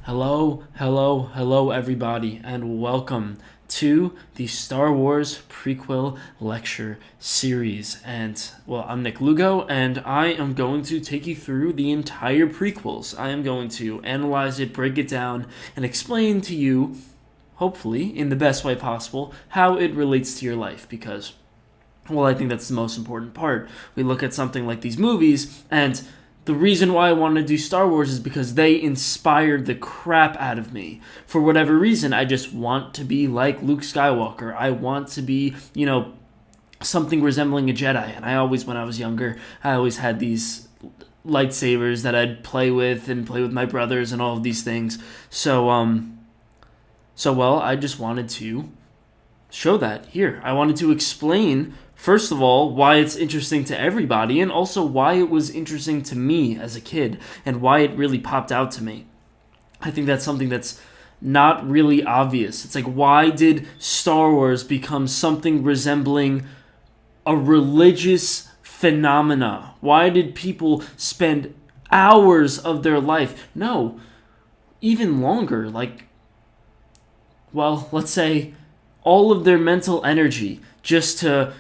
Hello, everybody, and welcome to the Star Wars prequel lecture series. And, well, I'm Nick Lugo, and I am going to take you through the entire prequels. I am going to analyze it, break it down, and explain to you, hopefully, in the best way possible, how it relates to your life, because, well, I think that's the most important part. We look at something like these movies, and the reason why I wanted to do Star Wars is because they inspired the crap out of me. For whatever reason, I just want to be like Luke Skywalker. I want to be, something resembling a Jedi. And when I was younger, I always had these lightsabers that I'd play with my brothers and all of these things. So I just wanted to show that here. I wanted to explain, first of all, why it's interesting to everybody, and also why it was interesting to me as a kid, and why it really popped out to me. I think that's something that's not really obvious. It's like, why did Star Wars become something resembling a religious phenomena? Why did people spend hours of their life, no, even longer, let's say all of their mental energy just to,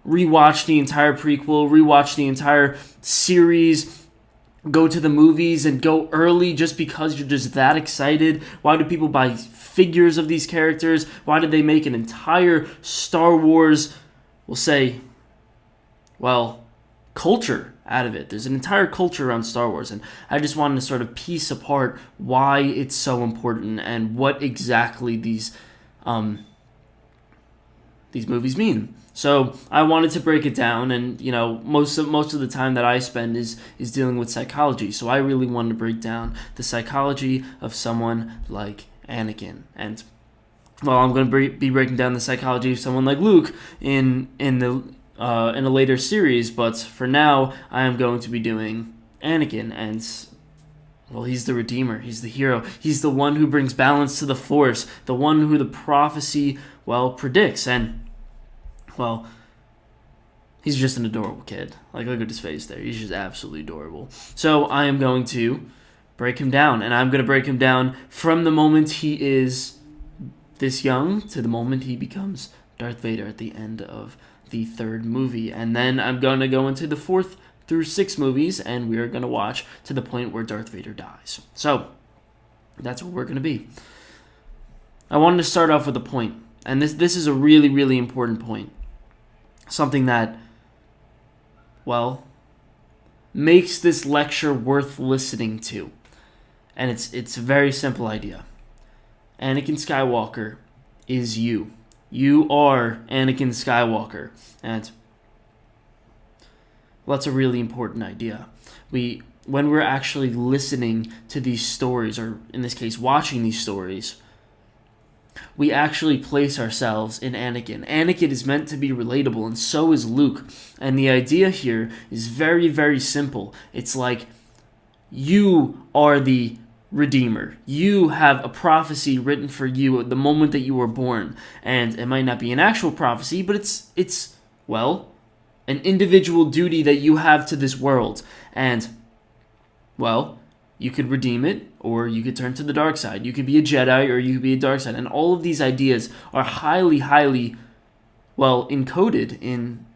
rewatch the entire prequel, rewatch the entire series, go to the movies and go early just because you're just that excited? Why do people buy figures of these characters? Why did they make an entire Star Wars, culture out of it? There's an entire culture around Star Wars, and I just wanted to sort of piece apart why it's so important and what exactly these movies mean. So I wanted to break it down, and most of the time that I spend is dealing with psychology. So I really wanted to break down the psychology of someone like Anakin, and I'm going to be breaking down the psychology of someone like Luke in a later series. But for now, I am going to be doing Anakin, and he's the Redeemer. He's the hero. He's the one who brings balance to the Force, the one who the prophecy predicts, and he's just an adorable kid. Look at his face there. He's just absolutely adorable. So I am going to break him down, and I'm going to break him down from the moment he is this young to the moment he becomes Darth Vader at the end of the third movie. And then I'm going to go into the 4th through 6 movies, and we are going to watch to the point where Darth Vader dies. So that's what we're going to be. I wanted to start off with a point, and this is a really, really important point. Something that, makes this lecture worth listening to. And it's a very simple idea. Anakin Skywalker is you. You are Anakin Skywalker. And that's a really important idea. When we're actually listening to these stories, or in this case, watching these stories, we actually place ourselves in Anakin. Anakin is meant to be relatable, and so is Luke. And the idea here is very, very simple. It's like you are the Redeemer. You have a prophecy written for you at the moment that you were born. And it might not be an actual prophecy, but it's an individual duty that you have to this world. And, you could redeem it, or you could turn to the dark side. You could be a Jedi, or you could be a dark side. And all of these ideas are highly, highly, encoded in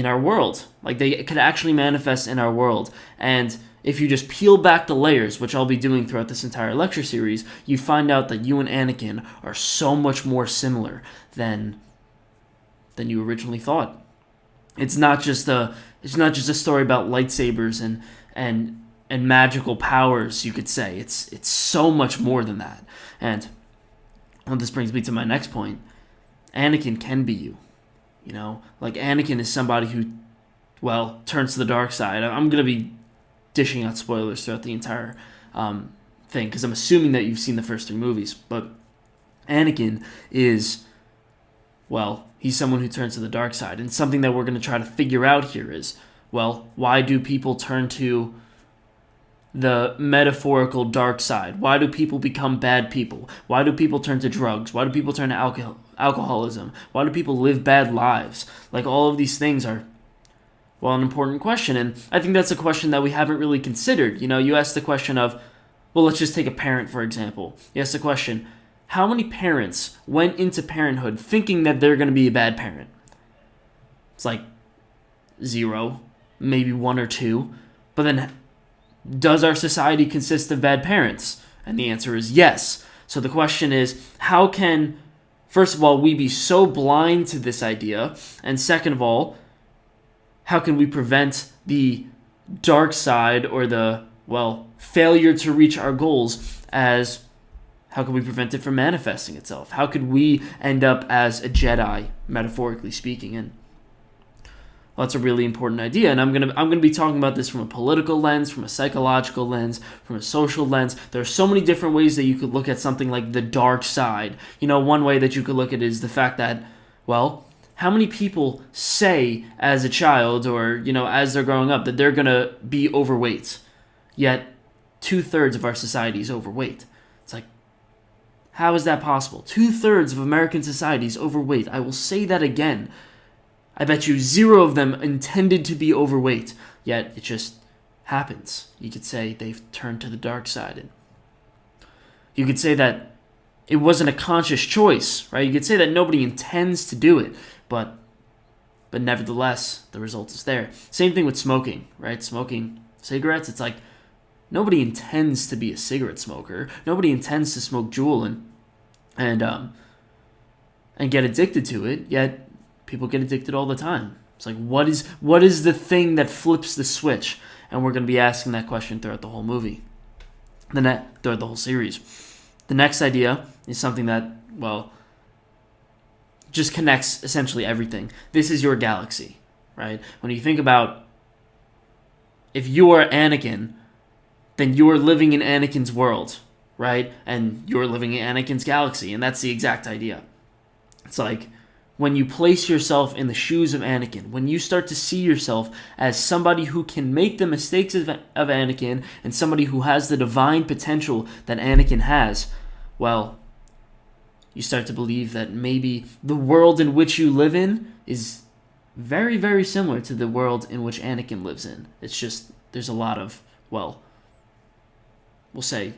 our world. They could actually manifest in our world. And if you just peel back the layers, which I'll be doing throughout this entire lecture series, you find out that you and Anakin are so much more similar than you originally thought. It's not just a story about lightsabers and magical powers, you could say. It's so much more than that. And this brings me to my next point. Anakin can be you. Anakin is somebody who, turns to the dark side. I'm going to be dishing out spoilers throughout the entire thing, because I'm assuming that you've seen the first 3 movies. But Anakin is, he's someone who turns to the dark side. And something that we're going to try to figure out here is, why do people turn to the metaphorical dark side? Why do people become bad people? Why do people turn to drugs? Why do people turn to alcoholism? Why do people live bad lives? All of these things are, an important question. And I think that's a question that we haven't really considered. You ask the question of, Well, let's just take a parent, for example. He asks the question, how many parents went into parenthood thinking that they're going to be a bad parent? It's like 0, maybe 1 or 2. But then, does our society consist of bad parents? And the answer is yes. So the question is, how can, first of all, we be so blind to this idea? And second of all, how can we prevent the dark side or the, failure to reach our goals how can we prevent it from manifesting itself? How could we end up as a Jedi, metaphorically speaking? And that's a really important idea, and I'm gonna be talking about this from a political lens, from a psychological lens, from a social lens. There are so many different ways that you could look at something like the dark side. One way that you could look at it is the fact that, how many people say as a child or, as they're growing up that they're gonna be overweight, yet 2/3 of our society is overweight. It's like, how is that possible? 2/3 of American society is overweight. I will say that again. I bet you 0 of them intended to be overweight, yet it just happens. You could say they've turned to the dark side. And you could say that it wasn't a conscious choice, right? You could say that nobody intends to do it, but nevertheless, the result is there. Same thing with smoking, right? Smoking cigarettes, it's like nobody intends to be a cigarette smoker. Nobody intends to smoke Juul and get addicted to it, yet people get addicted all the time. It's like, what is the thing that flips the switch? And we're going to be asking that question throughout the whole movie, throughout the whole series. The next idea is something that, just connects essentially everything. This is your galaxy, right? When you think about, if you are Anakin, then you are living in Anakin's world, right? And you're living in Anakin's galaxy, and that's the exact idea. It's like, when you place yourself in the shoes of Anakin, when you start to see yourself as somebody who can make the mistakes of Anakin and somebody who has the divine potential that Anakin has, you start to believe that maybe the world in which you live in is very, very similar to the world in which Anakin lives in. It's just, there's a lot of, we'll say,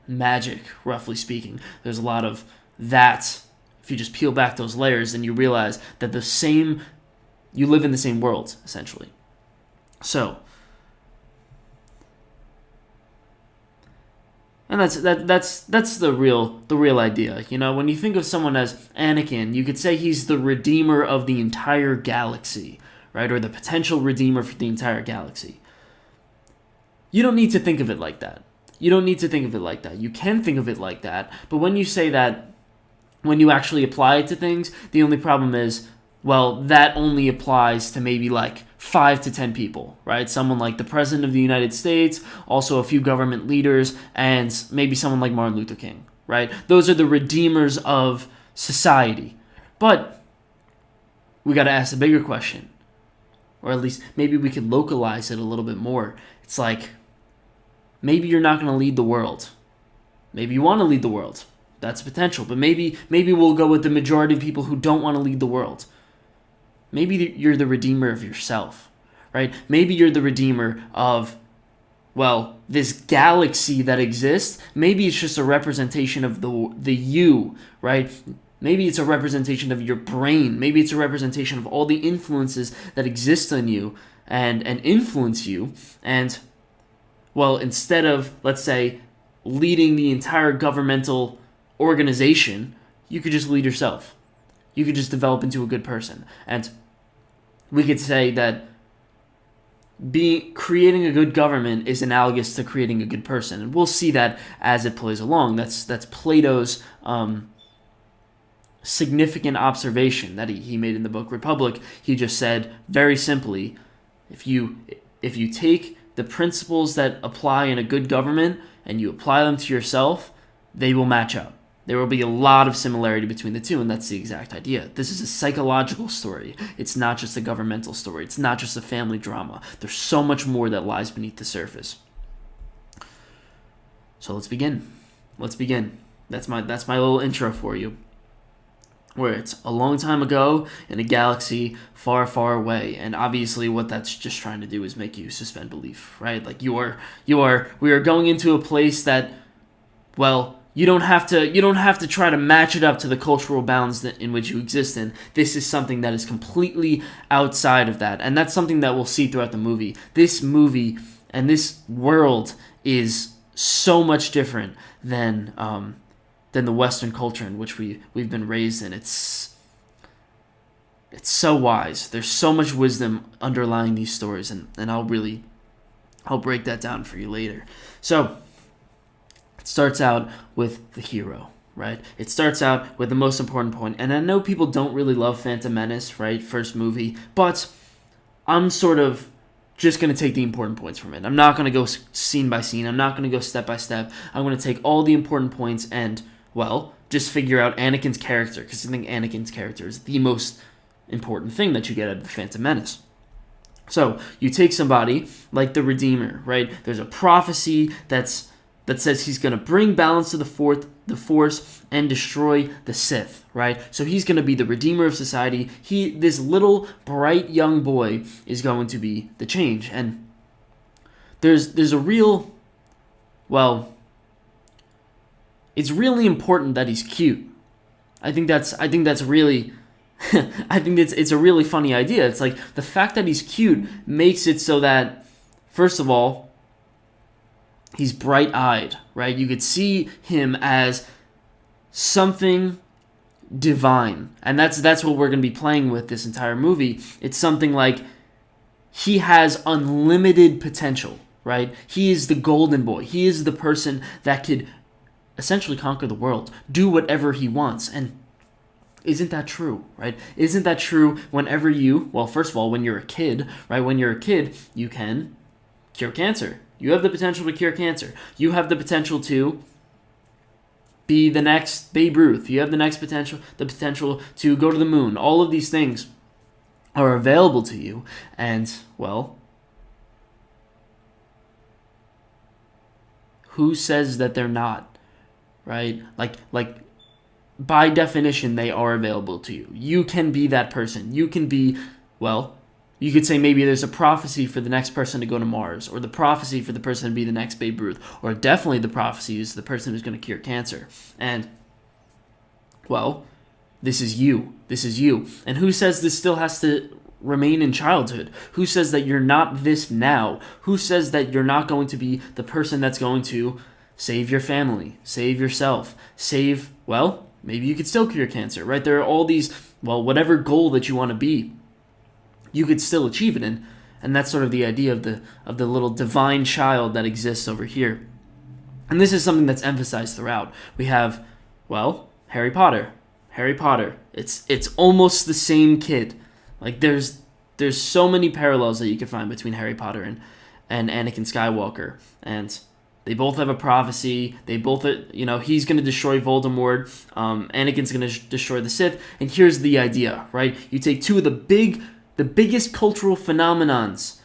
magic, roughly speaking. There's a lot of that. If you just peel back those layers, then you realize that you live in the same world, essentially. So, and that's the real idea. When you think of someone as Anakin, you could say he's the redeemer of the entire galaxy, right? Or the potential redeemer for the entire galaxy. You don't need to think of it like that. You don't need to think of it like that. You can think of it like that, but when you say that, when you actually apply it to things, the only problem is, that only applies to maybe 5 to 10 people, right? Someone like the President of the United States, also a few government leaders, and maybe someone like Martin Luther King, right? Those are the redeemers of society. But we got to ask a bigger question, or at least maybe we could localize it a little bit more. It's like, maybe you're not going to lead the world. Maybe you want to lead the world. That's potential, but maybe we'll go with the majority of people who don't want to lead the world. Maybe you're the redeemer of yourself, right? Maybe you're the redeemer of, this galaxy that exists. Maybe it's just a representation of the you, right? Maybe it's a representation of your brain. Maybe it's a representation of all the influences that exist on you and influence you. And, instead of, let's say, leading the entire governmental organization, you could just lead yourself. You could just develop into a good person. And we could say that creating a good government is analogous to creating a good person. And we'll see that as it plays along. That's Plato's significant observation that he made in the book Republic. He just said, very simply, if you take the principles that apply in a good government and you apply them to yourself, they will match up. There will be a lot of similarity between the two, and that's the exact idea. This is a psychological story. It's not just a governmental story. It's not just a family drama. There's so much more that lies beneath the surface. So let's begin. That's my little intro for you. where it's a long time ago in a galaxy far, far away. And obviously what that's just trying to do is make you suspend belief, right? Like we are going into a place that, well, you don't have to try to match it up to the cultural bounds in which you exist in. This is something that is completely outside of that. And that's something that we'll see throughout the movie. This movie and this world is so much different than the Western culture in which we've been raised in. It's so wise. There's so much wisdom underlying these stories, and I'll break that down for you later. So it starts out with the hero, right? It starts out with the most important point. And I know people don't really love Phantom Menace, right? First movie, but I'm sort of just going to take the important points from it. I'm not going to go scene by scene. I'm not going to go step by step. I'm going to take all the important points and, well, just figure out Anakin's character, because I think Anakin's character is the most important thing that you get out of the Phantom Menace. So you take somebody like the Redeemer, right? There's a prophecy that says he's going to bring balance to the Force and destroy the Sith, right? So he's going to be the Redeemer of society. This little bright young boy is going to be the change. And there's a real, well, it's really important that he's cute. I think that's really I think it's a really funny idea. It's like the fact that he's cute makes it so that, first of all, he's bright-eyed, right? You could see him as something divine. And that's what we're going to be playing with this entire movie. It's something like he has unlimited potential, right? He is the golden boy. He is the person that could essentially conquer the world, do whatever he wants. And isn't that true, right? Isn't that true whenever well, first of all, when you're a kid, right? When you're a kid, you can cure cancer. You have the potential to cure cancer. You have the potential to be the next Babe Ruth. You have the potential to go to the moon. All of these things are available to you. And, well, who says that they're not, right? Like by definition, they are available to you. You can be that person. You can be, well, you could say maybe there's a prophecy for the next person to go to Mars, or the prophecy for the person to be the next Babe Ruth, or definitely the prophecy is the person who's going to cure cancer. And, well, this is you. This is you. And who says this still has to remain in childhood? Who says that you're not this now? Who says that you're not going to be the person that's going to save your family, save yourself, well, maybe you could still cure cancer, right? There are all these, well, whatever goal that you want to be, you could still achieve it in. And that's sort of the idea of the little divine child that exists over here. And this is something that's emphasized throughout. We have, well, Harry Potter. It's almost the same kid. Like there's so many parallels that you can find between Harry Potter and Anakin Skywalker. And they both have a prophecy. They both, he's going to destroy Voldemort. Anakin's going to destroy the Sith. And here's the idea, right? You take two of the biggest cultural phenomenons.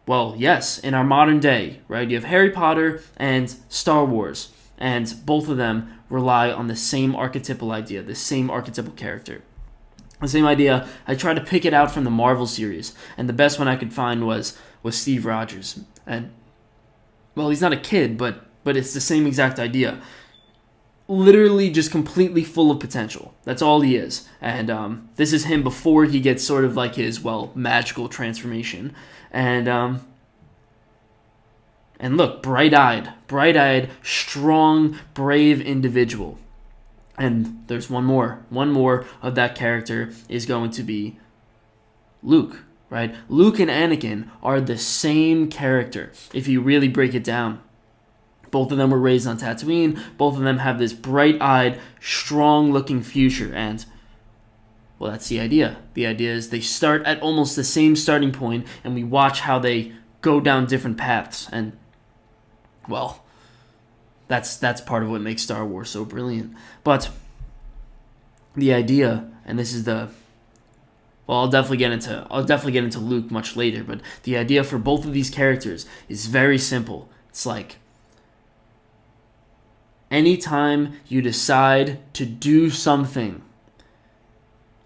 Well, yes, in our modern day, right? You have Harry Potter and Star Wars. And both of them rely on the same archetypal idea, the same archetypal character. The same idea, I tried to pick it out from the Marvel series. And the best one I could find was Steve Rogers. And well, he's not a kid, but it's the same exact idea. Literally just completely full of potential. That's all he is. And this is him before he gets sort of like his, well, magical transformation. And look, bright-eyed, strong, brave individual. And there's one more of that character is going to be Luke. Right? Luke and Anakin are the same character, if you really break it down. Both of them were raised on Tatooine. Both of them have this bright-eyed, strong-looking future. And, well, that's the idea. The idea is they start at almost the same starting point, and we watch how they go down different paths. And, well, that's part of what makes Star Wars so brilliant. But the idea, and this is well, I'll definitely get into Luke much later, but the idea for both of these characters is very simple. It's like Anytime you decide to do something,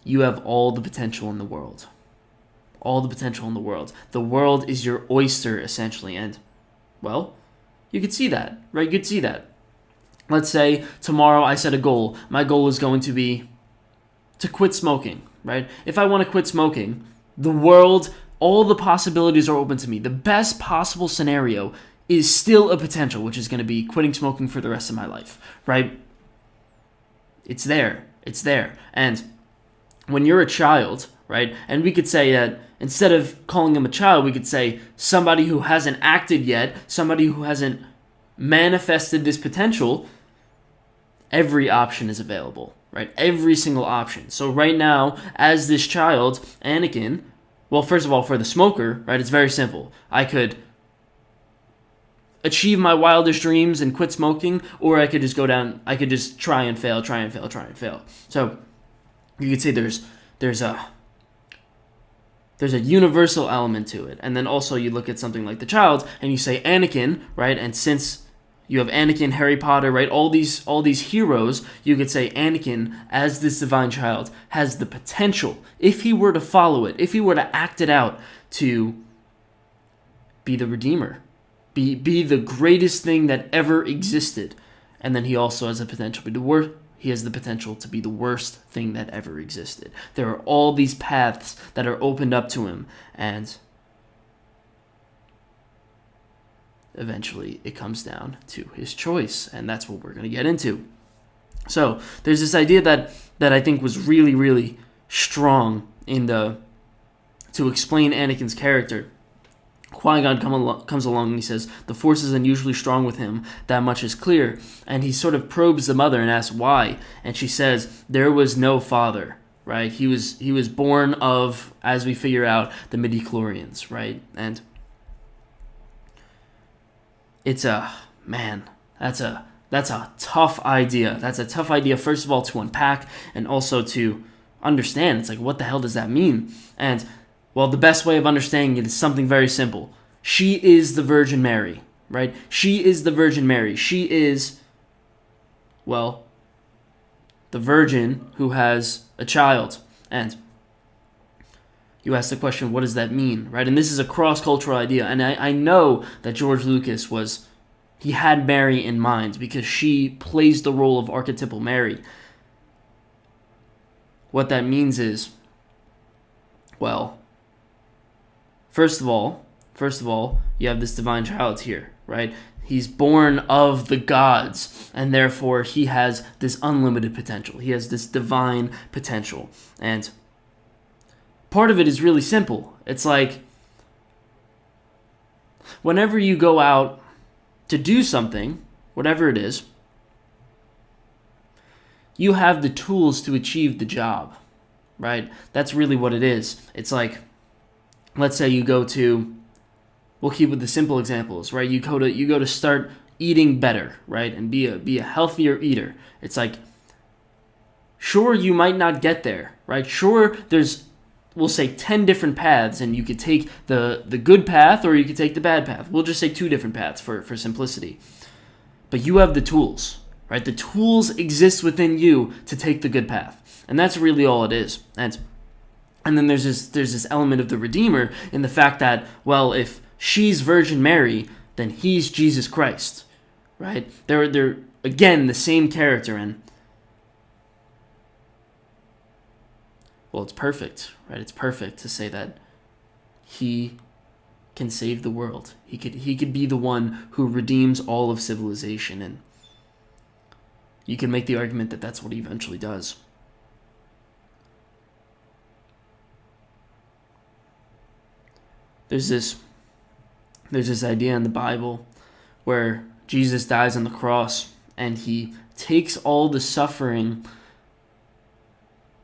you have all the potential in the world. All the potential in the world. The world is your oyster, essentially. And, well, you could see that, right? You could see that. Let's say tomorrow I set a goal. My goal is going to be to quit smoking, right? If I want to quit smoking, the world, all the possibilities are open to me. The best possible scenario is still a potential, which is going to be quitting smoking for the rest of my life, right? It's there. It's there. And when you're a child, right, and we could say that instead of calling him a child, we could say somebody who hasn't acted yet, somebody who hasn't manifested this potential, every option is available, right? Every single option. So right now, as this child, Anakin, well, first of all, for the smoker, right, it's very simple. I could achieve my wildest dreams and quit smoking, or I could just go down, I could just try and fail. So you could say there's a universal element to it. And then also you look at something like the child and you say Anakin, right? And since you have Anakin, Harry Potter, right? All these heroes, you could say Anakin, as this divine child, has the potential, if he were to follow it, if he were to act it out, to be the Redeemer, be the greatest thing that ever existed. And then he also has the potential to be the worst. He has the potential to be the worst thing that ever existed. There are all these paths that are opened up to him, and eventually it comes down to his choice, and that's what we're going to get into. So there's this idea that I think was really, really strong to explain Anakin's character. Qui-Gon comes along and he says, the Force is unusually strong with him, that much is clear. And he sort of probes the mother and asks why. And she says, there was no father, right? He was born of, as we figure out, the midichlorians, right? And it's that's a tough idea. That's a tough idea, first of all, to unpack and also to understand. It's like, what the hell does that mean? And well, the best way of understanding it is something very simple. She is the Virgin Mary, right? She is the Virgin Mary. She is, well, the virgin who has a child. And you ask the question, what does that mean, right? And this is a cross-cultural idea. And I know that George Lucas he had Mary in mind because she plays the role of archetypal Mary. What that means is, well, First of all, you have this divine child here, right? He's born of the gods, and therefore he has this unlimited potential. He has this divine potential. And part of it is really simple. It's like, whenever you go out to do something, whatever it is, you have the tools to achieve the job, right? That's really what it is. It's like, let's say you go to, we'll keep with the simple examples, right? You go to start eating better, right? And be a healthier eater. It's like, sure, you might not get there, right? Sure, there's, we'll say 10 different paths, and you could take the good path or you could take the bad path. We'll just say 2 different paths for simplicity. But you have the tools, right? The tools exist within you to take the good path. And that's really all it is. And then there's this element of the Redeemer in the fact that, well, if she's Virgin Mary, then he's Jesus Christ, right? They're again the same character, and well, it's perfect, right? It's perfect to say that he can save the world. He could be the one who redeems all of civilization, and you can make the argument that that's what he eventually does. There's this idea in the Bible where Jesus dies on the cross and he takes all the suffering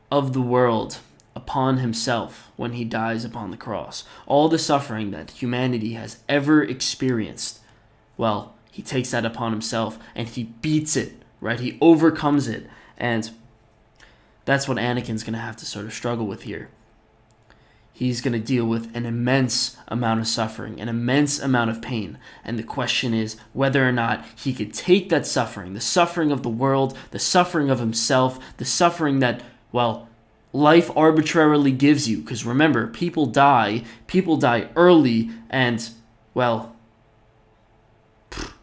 of the world upon himself when he dies upon the cross. All the suffering that humanity has ever experienced, well, he takes that upon himself and he beats it, right? He overcomes it. And that's what Anakin's going to have to sort of struggle with here. he's going to deal with an immense amount of suffering, an immense amount of pain. And the question is whether or not he could take that suffering, the suffering of the world, the suffering of himself, the suffering that, well, life arbitrarily gives you. Because remember, people die early, and, well,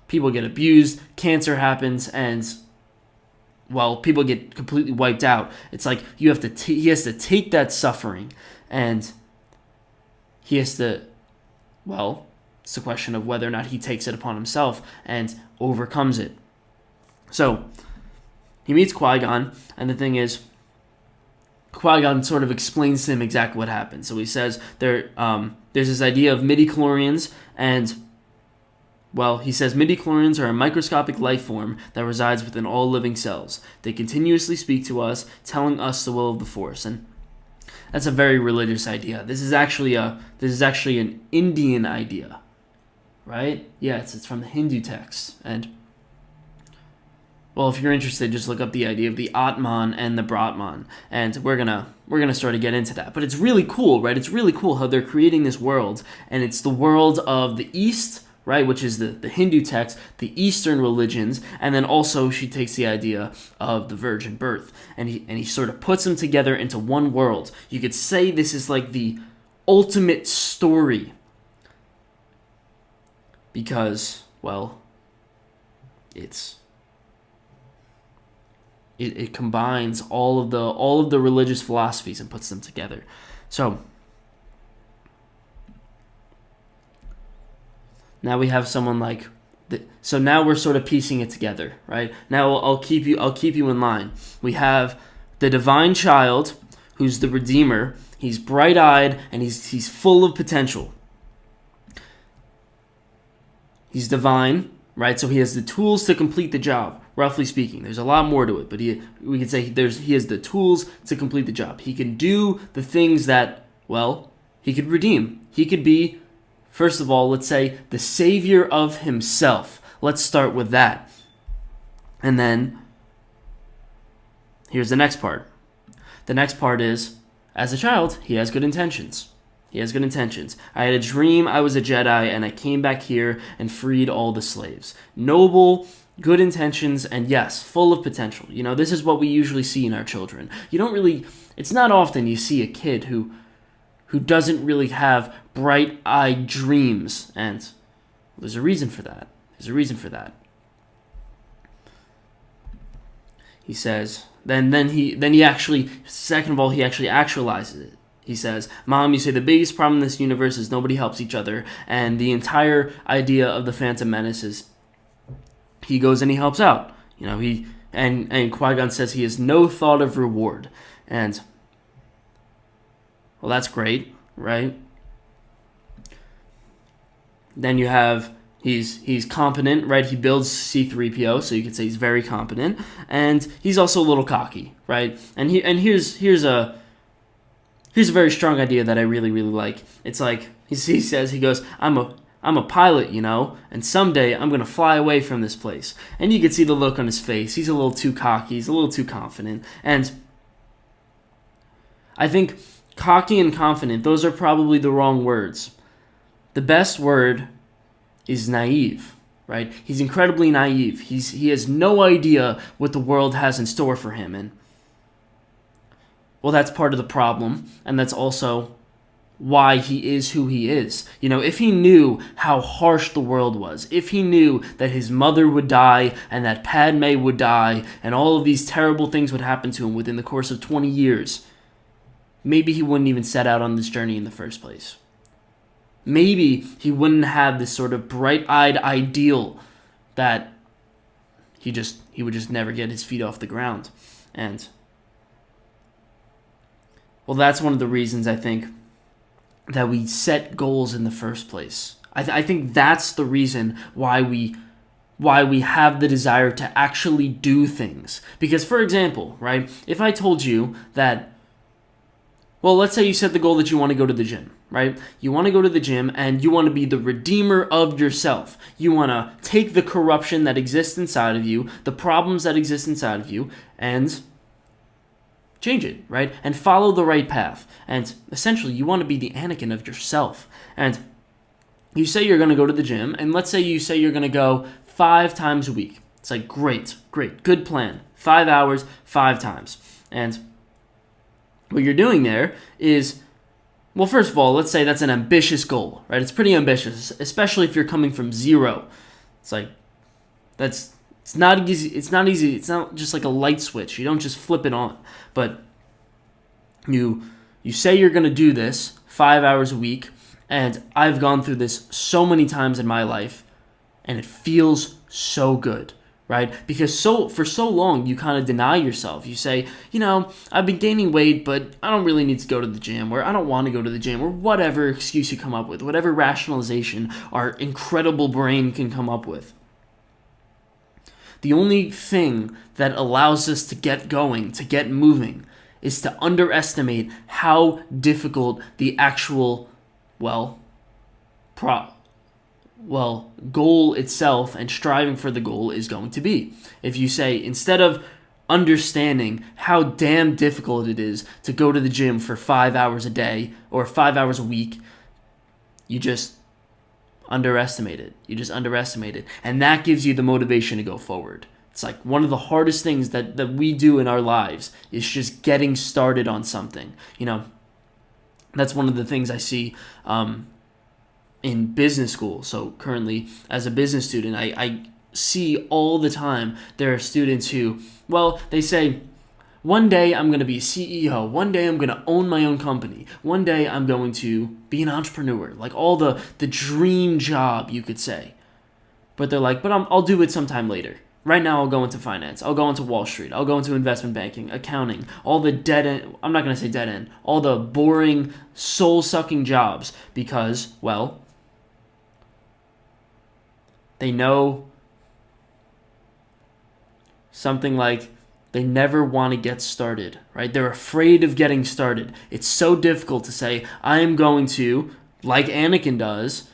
people get abused, cancer happens, and, well, people get completely wiped out. It's like he has to take that suffering, and he has to, well, it's a question of whether or not he takes it upon himself and overcomes it. So he meets Qui-Gon, and the thing is, Qui-Gon sort of explains to him exactly what happened. So he says there's this idea of midi-chlorians, and, well, he says midi-chlorians are a microscopic life form that resides within all living cells. They continuously speak to us, telling us the will of the Force. And that's a very religious idea. This is actually an Indian idea, right? Yeah, it's from the Hindu text. And, well, if you're interested, just look up the idea of the Atman and the Brahman, and we're gonna sort of get into that. But it's really cool, right? It's really cool how they're creating this world, and it's the world of the East, right, which is the Hindu text, the Eastern religions, and then also she takes the idea of the virgin birth, and he sort of puts them together into one world. You could say this is like the ultimate story, because, well, it combines all of the religious philosophies and puts them together. So now we have someone like, so now we're sort of piecing it together, right? Now I'll keep you in line. We have the divine child, who's the Redeemer. He's bright-eyed and he's full of potential. He's divine, right? So he has the tools to complete the job, roughly speaking. There's a lot more to it, but we could say he has the tools to complete the job. He can do the things that, well, he could redeem. He could be, first of all, let's say, the savior of himself. Let's start with that. And then, here's the next part. The next part is, as a child, he has good intentions. He has good intentions. I had a dream I was a Jedi, and I came back here and freed all the slaves. Noble, good intentions, and yes, full of potential. You know, this is what we usually see in our children. It's not often you see a kid who doesn't really have bright-eyed dreams, and there's a reason for that. He says, then he actually, second of all, he actually actualizes it. He says, Mom, you say the biggest problem in this universe is nobody helps each other, and the entire idea of the Phantom Menace is he goes and he helps out. You know, and Qui-Gon says he has no thought of reward, and, well, that's great, right? Then you have he's competent, right? He builds C-3PO, so you could say he's very competent, and he's also a little cocky, right? And here's a very strong idea that I really, really like. It's like he goes, I'm a pilot, you know, and someday I'm going to fly away from this place. And you can see the look on his face. He's a little too cocky. He's a little too confident. And I think cocky and confident, those are probably the wrong words. The best word is naive, right? He's incredibly naive. He has no idea what the world has in store for him. And, well, that's part of the problem. And that's also why he is who he is. You know, if he knew how harsh the world was, if he knew that his mother would die and that Padme would die and all of these terrible things would happen to him within the course of 20 years, maybe he wouldn't even set out on this journey in the first place. Maybe he wouldn't have this sort of bright-eyed ideal that he would just never get his feet off the ground. And, well, that's one of the reasons I think that we set goals in the first place. I think that's the reason why we have the desire to actually do things. Because, for example, right, if I told you that, well, let's say you set the goal that you want to go to the gym, right? You want to go to the gym and you want to be the redeemer of yourself. You want to take the corruption that exists inside of you, the problems that exist inside of you, and change it, right? And follow the right path. And essentially, you want to be the Anakin of yourself. And you say you're going to go to the gym, and let's say you say you're going to go 5 times a week. It's like, great, good plan. 5 hours, 5 times. And what you're doing there is, well, first of all, let's say that's an ambitious goal, right? It's pretty ambitious, especially if you're coming from 0. It's like, it's not easy. It's not just like a light switch. You don't just flip it on. But you say you're going to do this 5 hours a week, and I've gone through this so many times in my life, and it feels so good, right? Because for so long, you kind of deny yourself. You say, I've been gaining weight, but I don't really need to go to the gym, or I don't want to go to the gym, or whatever excuse you come up with, whatever rationalization our incredible brain can come up with. The only thing that allows us to get going, to get moving, is to underestimate how difficult the actual, goal itself and striving for the goal is going to be. If you say, instead of understanding how damn difficult it is to go to the gym for 5 hours a day or 5 hours a week, you just underestimate it. And that gives you the motivation to go forward. It's like one of the hardest things that we do in our lives is just getting started on something. That's one of the things I see in business school. So currently, as a business student, I see all the time there are students who, they say, one day I'm going to be a CEO. One day I'm going to own my own company. One day I'm going to be an entrepreneur. Like all the dream job, you could say. But they're like, I'll do it sometime later. Right now I'll go into finance. I'll go into Wall Street. I'll go into investment banking, accounting, all the dead end. I'm not going to say dead end. All the boring, soul-sucking jobs because, they know something like they never want to get started, right? They're afraid of getting started. It's so difficult to say, I am going to, like Anakin does,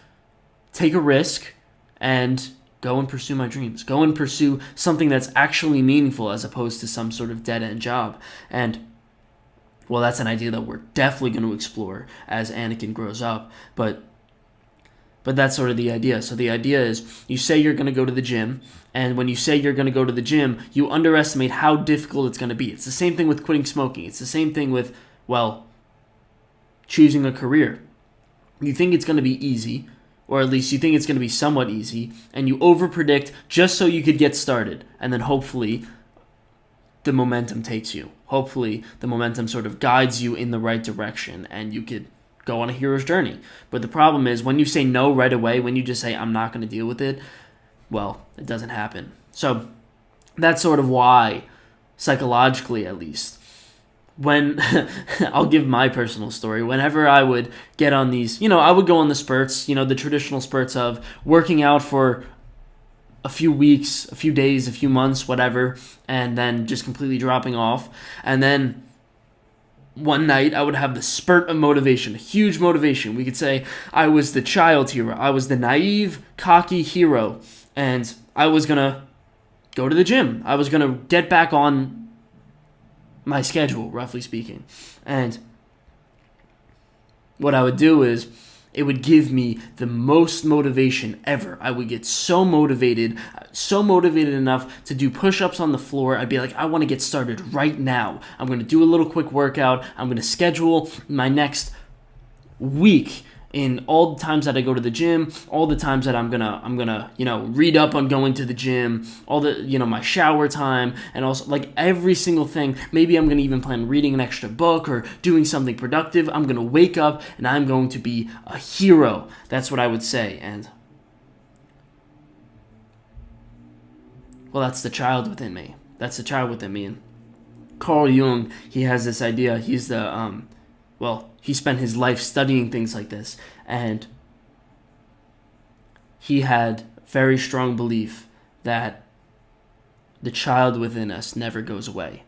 take a risk and go and pursue my dreams. Go and pursue something that's actually meaningful as opposed to some sort of dead-end job. And, that's an idea that we're definitely going to explore as Anakin grows up. But that's sort of the idea. So the idea is you say you're going to go to the gym, and when you say you're going to go to the gym, you underestimate how difficult it's going to be. It's the same thing with quitting smoking. It's the same thing with, choosing a career. You think it's going to be easy, or at least you think it's going to be somewhat easy, and you overpredict just so you could get started, and then hopefully the momentum takes you. Hopefully the momentum sort of guides you in the right direction, and you could go on a hero's journey. But the problem is when you say no right away, when you just say, I'm not going to deal with it, it doesn't happen. So that's sort of why, psychologically at least, when I'll give my personal story, whenever I would get on these, I would go on the spurts, the traditional spurts of working out for a few weeks, a few days, a few months, whatever, and then just completely dropping off. And then one night I would have the spurt of motivation, a huge motivation. We could say I was the child hero. I was the naive, cocky hero. And I was going to go to the gym. I was going to get back on my schedule, roughly speaking. And what I would do is it would give me the most motivation ever. I would get so motivated enough to do push-ups on the floor. I'd be like, I want to get started right now. I'm going to do a little quick workout. I'm going to schedule my next week in all the times that I go to the gym, all the times that I'm gonna read up on going to the gym, all the my shower time, and also like every single thing. Maybe I'm gonna even plan reading an extra book or doing something productive. I'm gonna wake up and I'm going to be a hero. That's what I would say. And that's the child within me. And Carl Jung, he has this idea. He's the he spent his life studying things like this, and he had very strong belief that the child within us never goes away.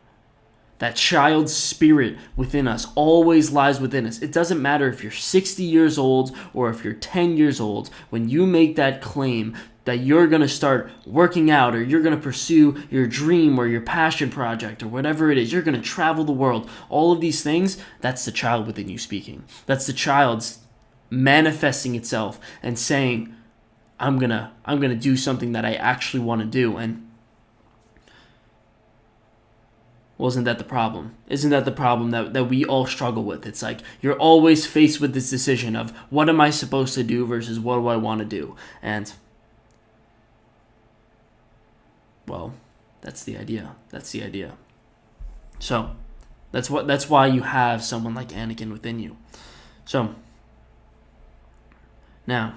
That child spirit within us always lies within us. It doesn't matter if you're 60 years old or if you're 10 years old. When you make that claim that you're going to start working out, or you're going to pursue your dream or your passion project or whatever it is, you're going to travel the world, all of these things, that's the child within you speaking. That's the child's manifesting itself and saying, I'm gonna do something that I actually want to do. And wasn't that the problem? Isn't that the problem that we all struggle with? It's like you're always faced with this decision of what am I supposed to do versus what do I want to do? And well, that's the idea. So that's why you have someone like Anakin within you. So now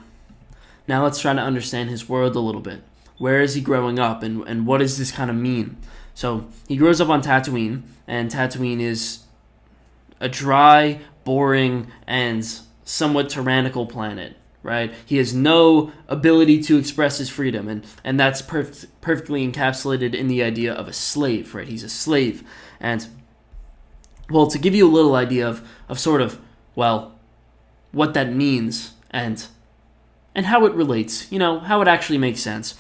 let's try to understand his world a little bit. Where is he growing up, and what does this kind of mean? So he grows up on Tatooine, and Tatooine is a dry, boring, and somewhat tyrannical planet, right? He has no ability to express his freedom, and that's perfectly encapsulated in the idea of a slave, right? He's a slave. And, well, to give you a little idea of sort of, well, what that means and how it relates, how it actually makes sense,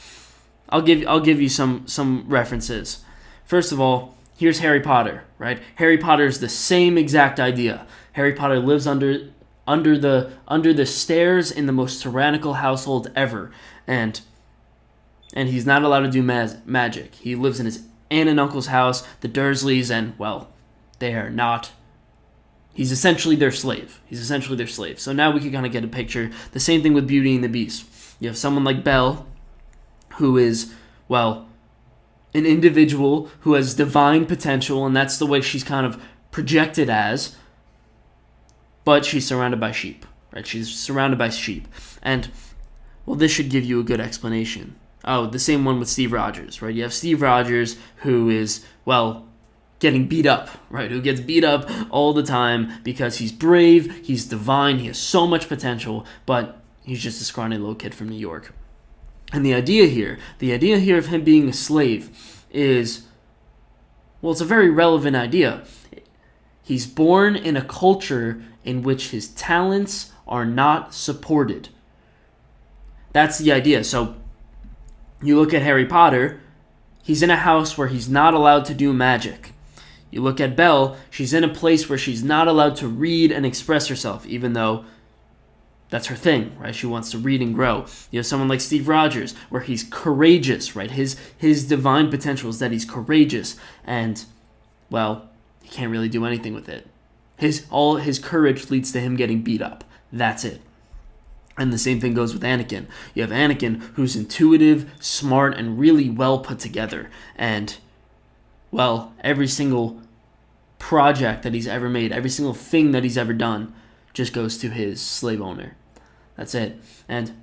I'll give you some references. First of all, here's Harry Potter, right? Harry Potter is the same exact idea. Harry Potter lives under the stairs in the most tyrannical household ever, and he's not allowed to do magic. He lives in his aunt and uncle's house, the Dursleys, and well, they are not. He's essentially their slave. So now we can kind of get a picture. The same thing with Beauty and the Beast. You have someone like Belle, who is, well, an individual who has divine potential, and that's the way she's kind of projected as, but she's surrounded by sheep, right? She's surrounded by sheep. And, well, this should give you a good explanation. Oh, the same one with Steve Rogers, right? You have Steve Rogers, who is, well, getting beat up, right? Who gets beat up all the time because he's brave, he's divine, he has so much potential, but he's just a scrawny little kid from New York. And the idea here of him being a slave is, well, it's a very relevant idea. He's born in a culture in which his talents are not supported. That's the idea. So you look at Harry Potter, he's in a house where he's not allowed to do magic. You look at Belle, she's in a place where she's not allowed to read and express herself, even though that's her thing, right? She wants to read and grow. You have someone like Steve Rogers, where he's courageous, right? His divine potential is that he's courageous, and, well, he can't really do anything with it. All his courage leads to him getting beat up. That's it. And the same thing goes with Anakin. You have Anakin, who's intuitive, smart, and really well put together. And, well, every single project that he's ever made, every single thing that he's ever done, just goes to his slave owner. That's it. And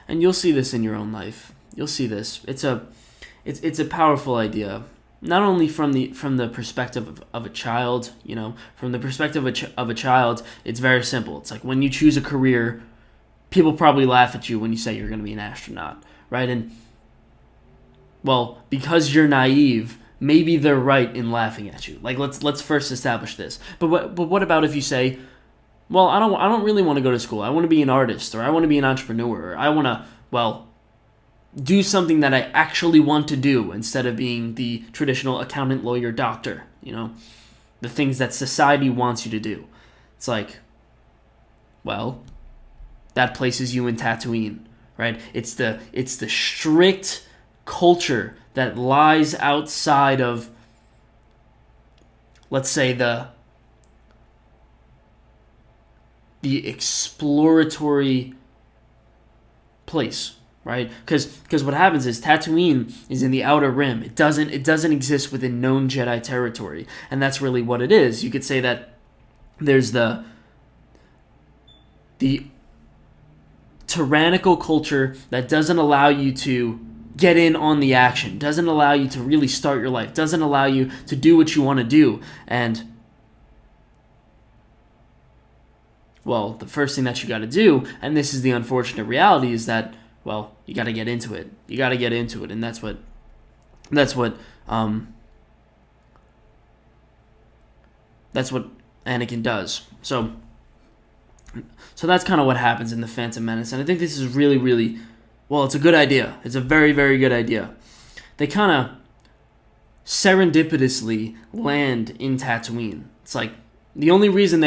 you'll see this in your own life. You'll see this. It's a powerful idea. Not only from the perspective of a child, from the perspective of a child, it's very simple. It's like when you choose a career, people probably laugh at you when you say you're going to be an astronaut, right? And, well, because you're naive, maybe they're right in laughing at you. Like, let's first establish this. But what about if you say, well, I don't really want to go to school. I want to be an artist, or I want to be an entrepreneur, or I want to, well, do something that I actually want to do instead of being the traditional accountant, lawyer, doctor, the things that society wants you to do. It's like, well, that places you in Tatooine, right? It's the strict culture that lies outside of, let's say, the exploratory place, right? Because what happens is Tatooine is in the outer rim. It doesn't exist within known Jedi territory, and that's really what it is. You could say that there's the tyrannical culture that doesn't allow you to get in on the action, doesn't allow you to really start your life, doesn't allow you to do what you want to do. And, well, the first thing that you got to do, and this is the unfortunate reality, is that, well, you got to get into it. You got to get into it, and that's what Anakin does. So that's kind of what happens in The Phantom Menace, and I think this is really, really, well, it's a good idea. It's a very, very good idea. They kind of serendipitously land in Tatooine. It's like the only reason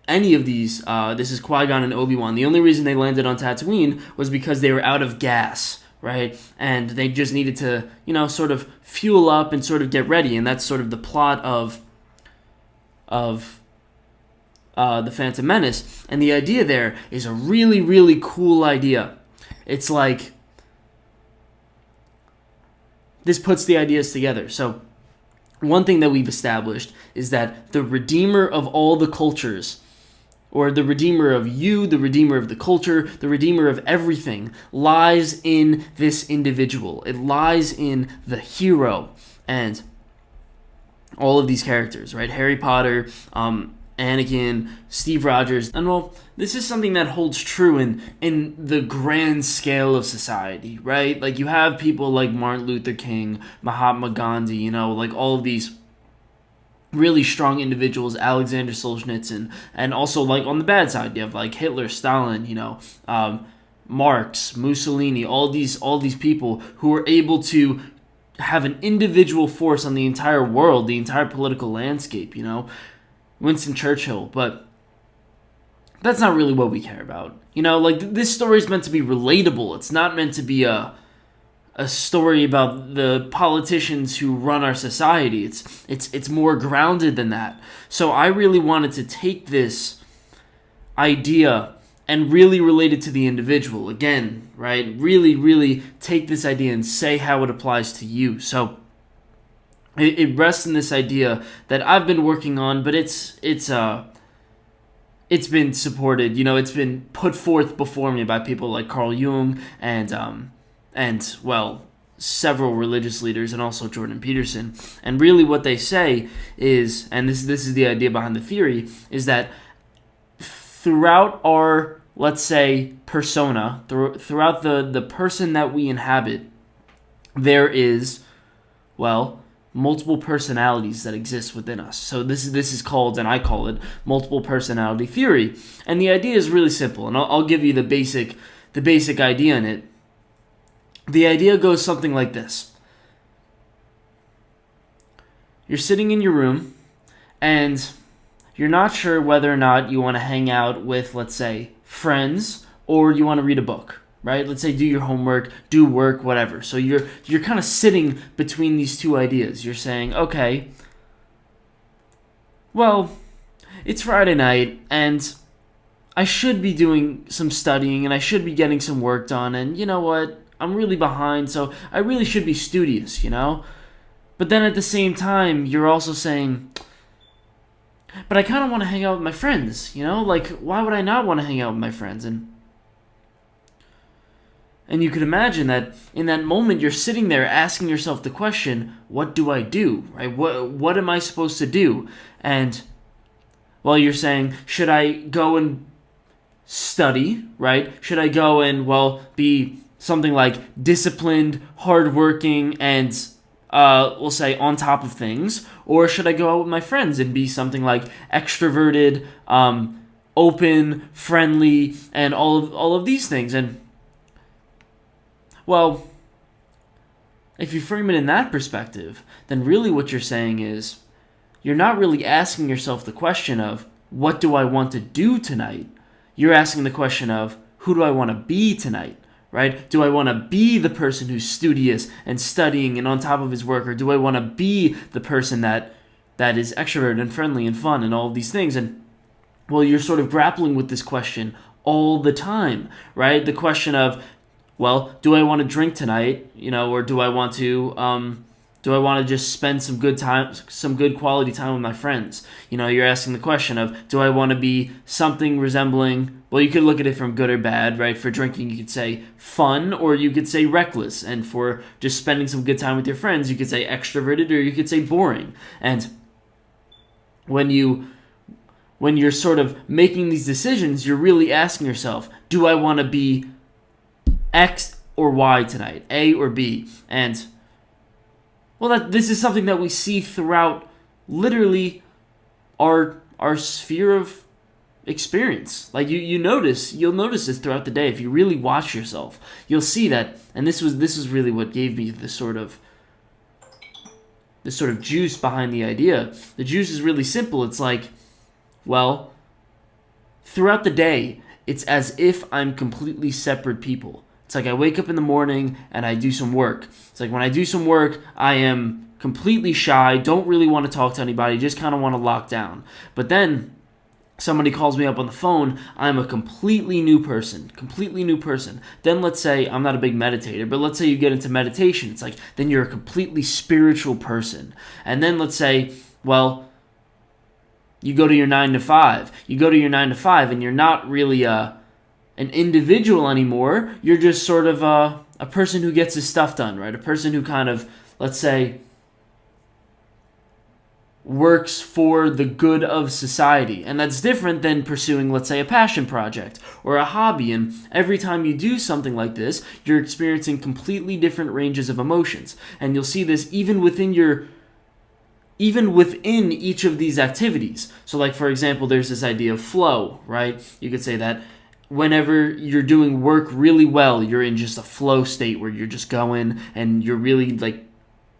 any of these, this is Qui-Gon and Obi-Wan, the only reason they landed on Tatooine was because they were out of gas, right? And they just needed to, sort of fuel up and sort of get ready, and that's sort of the plot of The Phantom Menace. And the idea there is a really, really cool idea. It's like, this puts the ideas together. So one thing that we've established is that the redeemer of all the cultures, or the redeemer of you, the redeemer of the culture, the redeemer of everything, lies in this individual. It lies in the hero. And all of these characters, right? Harry Potter, Anakin, Steve Rogers. And well, this is something that holds true in the grand scale of society, right? Like, you have people like Martin Luther King, Mahatma Gandhi, like all of these really strong individuals, Alexander Solzhenitsyn, and also, like, on the bad side, you have like Hitler, Stalin, Marx, Mussolini, all these people who were able to have an individual force on the entire world, the entire political landscape, Winston Churchill. But that's not really what we care about. This story is meant to be relatable. It's not meant to be a story about the politicians who run our society. It's more grounded than that. So I really wanted to take this idea and really relate it to the individual. Again, right? Really, really take this idea and say how it applies to you. So it rests in this idea that I've been working on, but it's been supported. It's been put forth before me by people like Carl Jung and several religious leaders, and also Jordan Peterson. And really what they say is, and this is the idea behind the theory, is that throughout our, let's say, persona, throughout the person that we inhabit, there is, multiple personalities that exist within us. So this is called, and I call it, multiple personality theory. And the idea is really simple, and I'll give you the basic idea in it. The idea goes something like this. You're sitting in your room, and you're not sure whether or not you want to hang out with, let's say, friends, or you want to read a book, right? Let's say do your homework, do work, whatever. So you're kind of sitting between these two ideas. You're saying, okay, well, it's Friday night, and I should be doing some studying, and I should be getting some work done, and you know what? I'm really behind, so I really should be studious, But then at the same time, you're also saying, but I kind of want to hang out with my friends, Like, why would I not want to hang out with my friends? And you could imagine that in that moment, you're sitting there asking yourself the question, what do I do, right? What am I supposed to do? And, you're saying, should I go and study, right? Should I go and, be something like disciplined, hardworking, and we'll say on top of things? Or should I go out with my friends and be something like extroverted, open, friendly, and all of these things? And if you frame it in that perspective, then really what you're saying is you're not really asking yourself the question of what do I want to do tonight? You're asking the question of who do I want to be tonight? Right? Do I want to be the person who's studious and studying and on top of his work, or do I want to be the person that is extroverted and friendly and fun and all of these things? And you're sort of grappling with this question all the time, right? The question of, do I want to drink tonight, or do I want to just spend some good quality time with my friends? You're asking the question of, do I want to be something resembling, you could look at it from good or bad, right? For drinking, you could say fun, or you could say reckless. And for just spending some good time with your friends, you could say extroverted, or you could say boring. And when you're sort of making these decisions, you're really asking yourself, do I want to be X or Y tonight, A or B. And, well, this is something that we see throughout literally our sphere of experience. Like you'll notice this throughout the day. If you really watch yourself, you'll see that. And this was really what gave me this sort of juice behind the idea. The juice is really simple. It's like, well, throughout the day, it's as if I'm completely separate people. It's like I wake up in the morning and I do some work. It's like when I do some work, I am completely shy, don't really want to talk to anybody, just kind of want to lock down. But then somebody calls me up on the phone, I'm a completely new person. Then let's say, I'm not a big meditator, but let's say you get into meditation. It's like, then you're a completely spiritual person. And then let's say, well, you go to your 9 to 5. And you're not really an individual anymore. You're just sort of a person who gets his stuff done, right? A person who kind of, let's say, works for the good of society. And that's different than pursuing, let's say, a passion project or a hobby. And every time you do something like this, you're experiencing completely different ranges of emotions. And you'll see this even within each of these activities. So like, for example, there's this idea of flow, right? You could say that whenever you're doing work really well, you're in just a flow state where you're just going and you're really like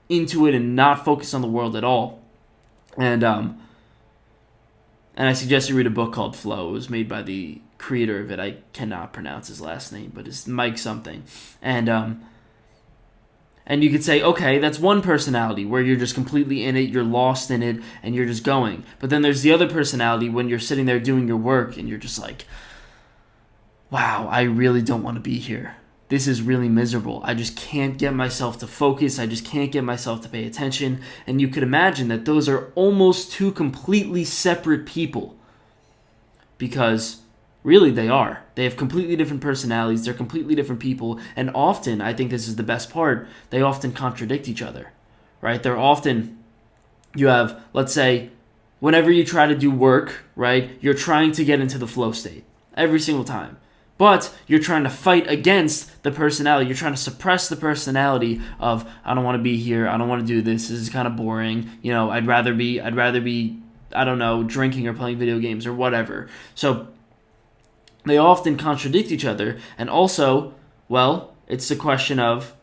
into it and not focused on the world at all. And I suggest you read a book called Flow. It was made by the creator of it. I cannot pronounce his last name, but it's Mike something. And you could say, okay, that's one personality where you're just completely in it, you're lost in it, and you're just going. But then there's the other personality when you're sitting there doing your work and you're just like, wow, I really don't want to be here. This is really miserable. I just can't get myself to focus. I just can't get myself to pay attention. And you could imagine that those are almost two completely separate people. Because really they are. They have completely different personalities. They're completely different people. And often, I think this is the best part, they often contradict each other. Right? You have, let's say, whenever you try to do work, right, you're trying to get into the flow state. Every single time. But you're trying to fight against the personality. You're trying to suppress the personality of, I don't want to be here. I don't want to do this. This is kind of boring. You know, I'd rather be, I don't know, drinking or playing video games or whatever. So they often contradict each other. And also, well, it's a question of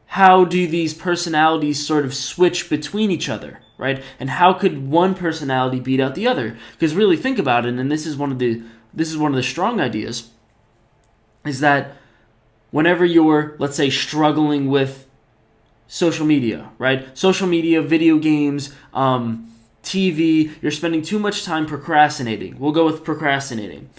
how do these personalities sort of switch between each other, right? And how could one personality beat out the other? Because really think about it, and this is one of the strong ideas, is that whenever you're, let's say, struggling with social media, right? Social media, video games, TV, you're spending too much time procrastinating. We'll go with procrastinating.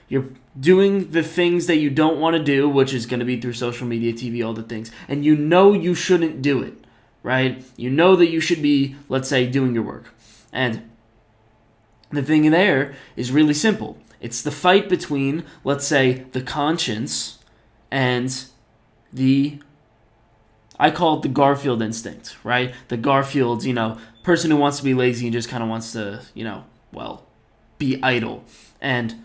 You're doing the things that you don't want to do, which is going to be through social media, TV, all the things, and you know you shouldn't do it, right? You know that you should be, let's say, doing your work. And the thing there is really simple. It's the fight between, let's say, the conscience and I call it the Garfield instinct, right? The Garfield, person who wants to be lazy and just kind of wants to, be idle. And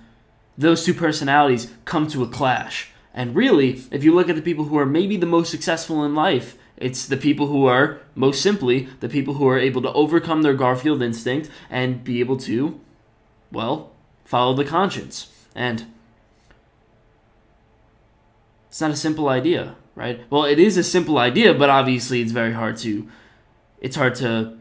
those two personalities come to a clash. And really, if you look at the people who are maybe the most successful in life, it's the people who are, most simply, the people who are able to overcome their Garfield instinct and be able to, follow the conscience. And it's not a simple idea, right? Well, it is a simple idea, but obviously it's hard to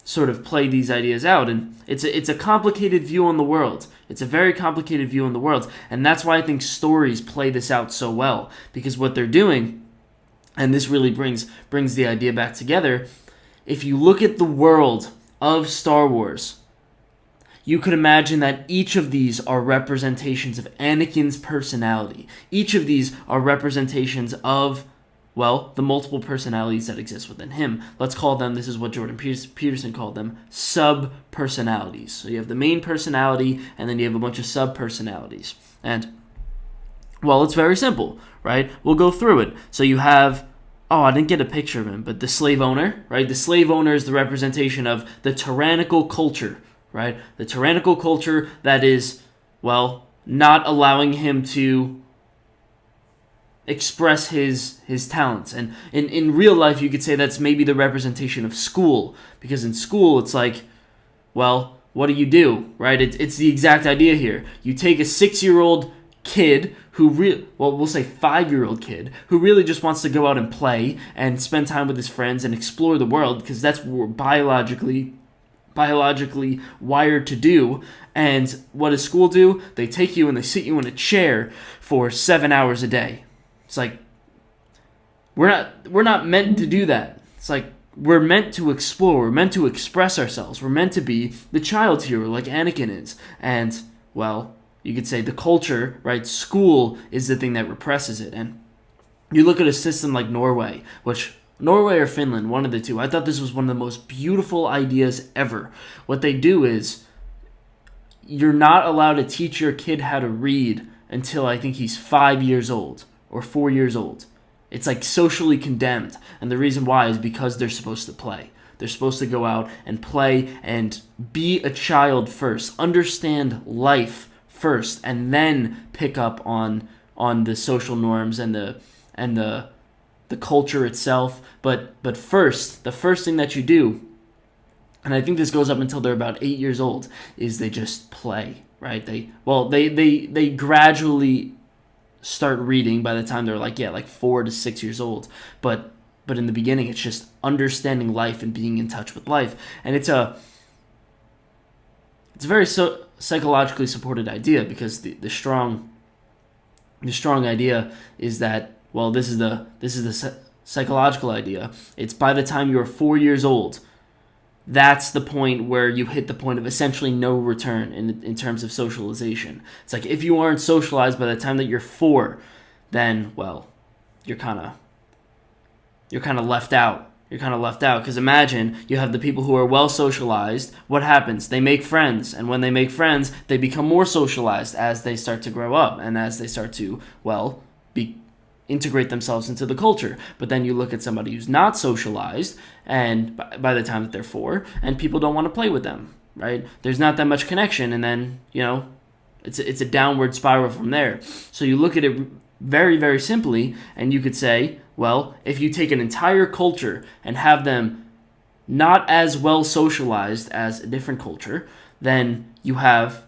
sort of play these ideas out. And it's a complicated view on the world. It's a very complicated view on the world. And that's why I think stories play this out so well. Because what they're doing, and this really brings the idea back together, if you look at the world of Star Wars, you could imagine that each of these are representations of Anakin's personality. Each of these are representations of, the multiple personalities that exist within him. Let's call them, this is what Jordan Peterson called them, sub-personalities. So you have the main personality, and then you have a bunch of sub-personalities. And, it's very simple, right? We'll go through it. So you have, I didn't get a picture of him, but the slave owner, right? The slave owner is the representation of the tyrannical culture, right? The tyrannical culture that is, not allowing him to express his talents. And in real life, you could say that's maybe the representation of school, because in school it's like, well, what do, right? It's the exact idea here. You take a 6-year-old kid we'll say 5-year-old kid who really just wants to go out and play and spend time with his friends and explore the world, because that's what we're biologically wired to do. And what does school do? They take you and they sit you in a chair for 7 hours a day. It's like, we're not meant to do that. It's like, we're meant to explore, we're meant to express ourselves, we're meant to be the child hero like Anakin is. And, well, you could say the culture, right? School is the thing that represses it. And you look at a system like Norway or Finland, one of the two. I thought this was one of the most beautiful ideas ever. What they do is, you're not allowed to teach your kid how to read until I think he's 5 years old or 4 years old. It's like socially condemned. And the reason why is because they're supposed to play. They're supposed to go out and play and be a child first, understand life first, and then pick up on the social norms and the culture itself. But first, the first thing that you do, and I think this goes up until they're about 8 years old, is they just play, right? They gradually start reading by the time they're like 4 to 6 years old. But in the beginning, it's just understanding life and being in touch with life. And it's a very psychologically supported idea, because the strong idea is that, well, this is the psychological idea. It's by the time you're 4 years old, that's the point where you hit the point of essentially no return in terms of socialization. It's like, if you aren't socialized by the time that you're 4, then, well, you're kind of left out. You're kind of left out, because imagine you have the people who are well socialized. What happens? They make friends, and when they make friends, they become more socialized as they start to grow up and as they start to, well, integrate themselves into the culture. But then you look at somebody who's not socialized, and by the time that they're 4, and people don't want to play with them, right? There's not that much connection, and then, it's a downward spiral from there. So you look at it very, very simply, and you could say, well, if you take an entire culture and have them not as well socialized as a different culture, then you have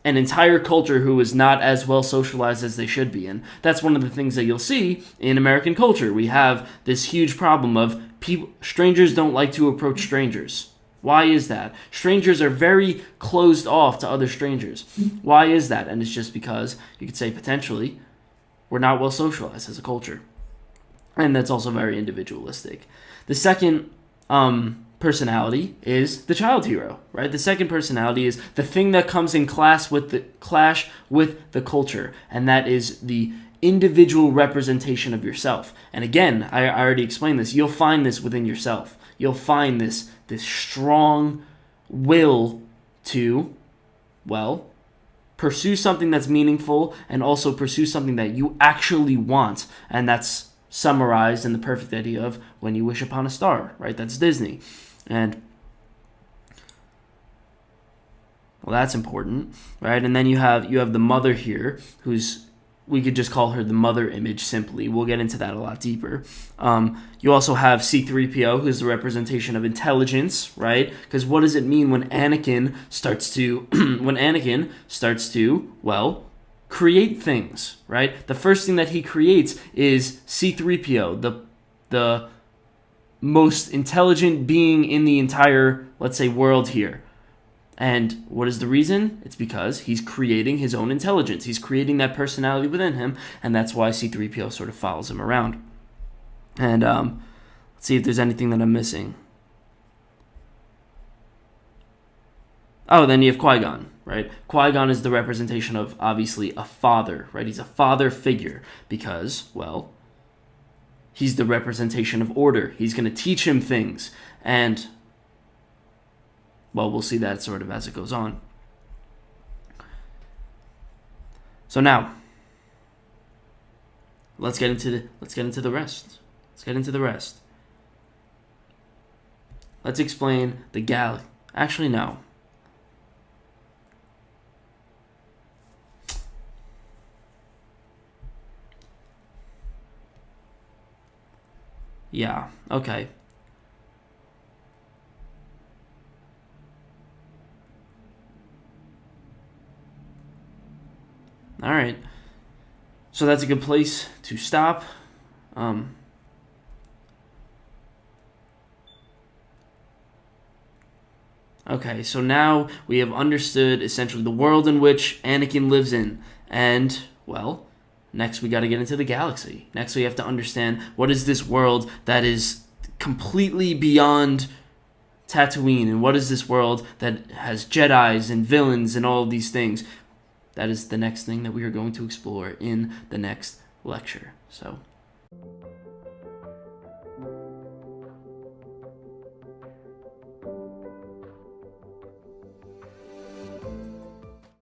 an entire culture who is not as well socialized as they should be. And that's one of the things that you'll see in American culture. We have this huge problem of strangers don't like to approach strangers. Why is that? Strangers are very closed off to other strangers. Why is that? And it's just because, you could say potentially, we're not well socialized as a culture. And that's also very individualistic. The second personality is the child hero, right? The second personality is the thing that comes in clash with the culture, and that is the individual representation of yourself. And again, I already explained this. You'll find this within yourself. You'll find this strong will to, well, pursue something that's meaningful and also pursue something that you actually want. And that's summarized in the perfect idea of When You Wish Upon a Star, right? That's Disney. And, well, that's important, right? And then you have the mother here, we could just call her the mother image simply. We'll get into that a lot deeper. You also have C-3PO, who's the representation of intelligence, right? Because what does it mean when Anakin starts to, well, create things, right? The first thing that he creates is C-3PO, the most intelligent being in the entire, let's say, world here. And what is the reason? It's because he's creating his own intelligence. He's creating that personality within him, and that's why C-3PO sort of follows him around. And let's see if there's anything that I'm missing. Oh, then you have Qui-Gon, right? Qui-Gon is the representation of, obviously, a father, right? He's a father figure because, well, he's the representation of order. He's going to teach him things, and, well, we'll see that sort of as it goes on. So now, let's get into the rest. Let's explain the galaxy. Actually, no. Yeah, okay. All right. So that's a good place to stop. Um, okay, so now we have understood essentially the world in which Anakin lives in. And, well, next we got to get into the galaxy. Next we have to understand what is this world that is completely beyond Tatooine, and what is this world that has Jedis and villains and all of these things. That is the next thing that we are going to explore in the next lecture. So